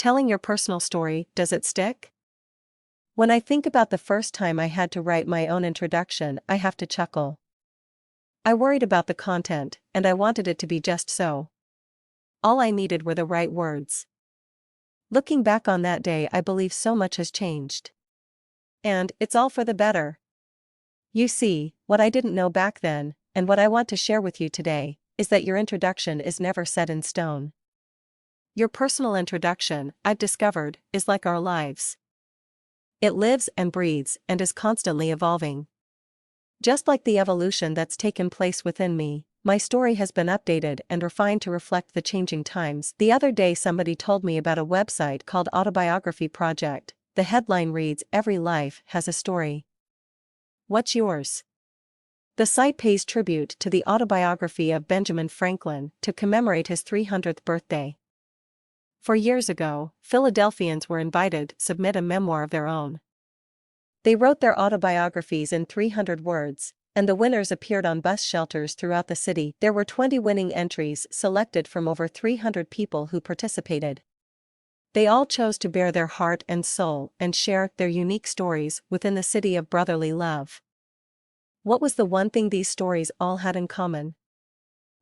Telling your personal story, does it stick? When I think about the first time I had to write my own introduction, I have to chuckle. I worried about the content, and I wanted it to be just so. All I needed were the right words. Looking back on that day, I believe so much has changed. And it's all for the better. You see, what I didn't know back then, and what I want to share with you today, is that your introduction is never set in stone. Your personal introduction, I've discovered, is like our lives. It lives and breathes and is constantly evolving. Just like the evolution that's taken place within me, my story has been updated and refined to reflect the changing times. The other day somebody told me about a website called Autobiography Project. The headline reads, "Every life has a story." What's yours? The site pays tribute to the autobiography of Benjamin Franklin to commemorate his 300th birthday. 4 years ago, Philadelphians were invited to submit a memoir of their own. They wrote their autobiographies in 300 words, and the winners appeared on bus shelters throughout the city. There were 20 winning entries selected from over 300 people who participated. They all chose to bare their heart and soul and share their unique stories within the city of brotherly love. What was the one thing these stories all had in common?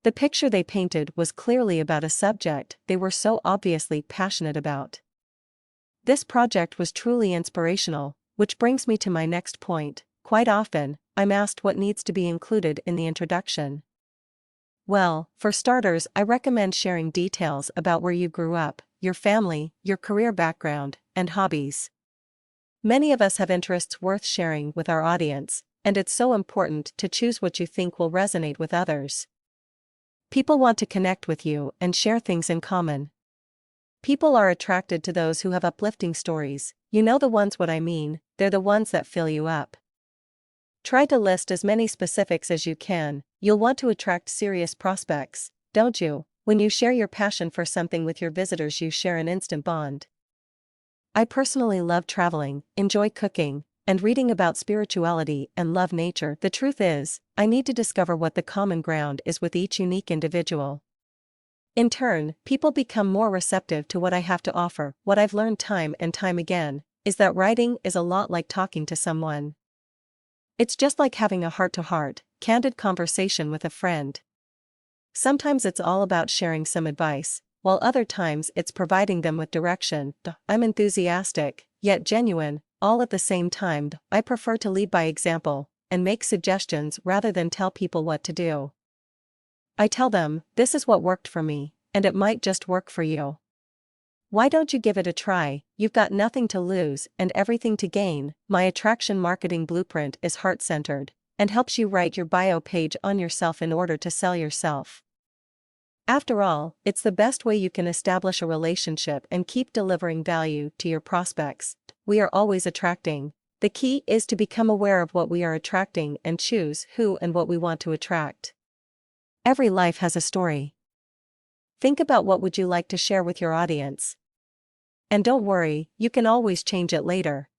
The picture they painted was clearly about a subject they were so obviously passionate about. This project was truly inspirational, which brings me to my next point. Quite often, I'm asked what needs to be included in the introduction. Well, for starters, I recommend sharing details about where you grew up, your family, your career background, and hobbies. Many of us have interests worth sharing with our audience, and it's so important to choose what you think will resonate with others. People want to connect with you and share things in common. People are attracted to those who have uplifting stories. You know the ones what I mean, they're the ones that fill you up. Try to list as many specifics as you can. You'll want to attract serious prospects, don't you? When you share your passion for something with your visitors, you share an instant bond. I personally love traveling, enjoy cooking, and reading about spirituality and love nature. The truth is, I need to discover what the common ground is with each unique individual. In turn, people become more receptive to what I have to offer. What I've learned time and time again is that writing is a lot like talking to someone. It's just like having a heart-to-heart, candid conversation with a friend. Sometimes it's all about sharing some advice, while other times it's providing them with direction. I'm enthusiastic, yet genuine, all at the same time. I prefer to lead by example and make suggestions rather than tell people what to do. I tell them, this is what worked for me, and it might just work for you. Why don't you give it a try? You've got nothing to lose and everything to gain. My attraction marketing blueprint is heart-centered and helps you write your bio page on yourself in order to sell yourself. After all, it's the best way you can establish a relationship and keep delivering value to your prospects. We are always attracting. The key is to become aware of what we are attracting and choose who and what we want to attract. Every life has a story. Think about what would you like to share with your audience. And don't worry, you can always change it later.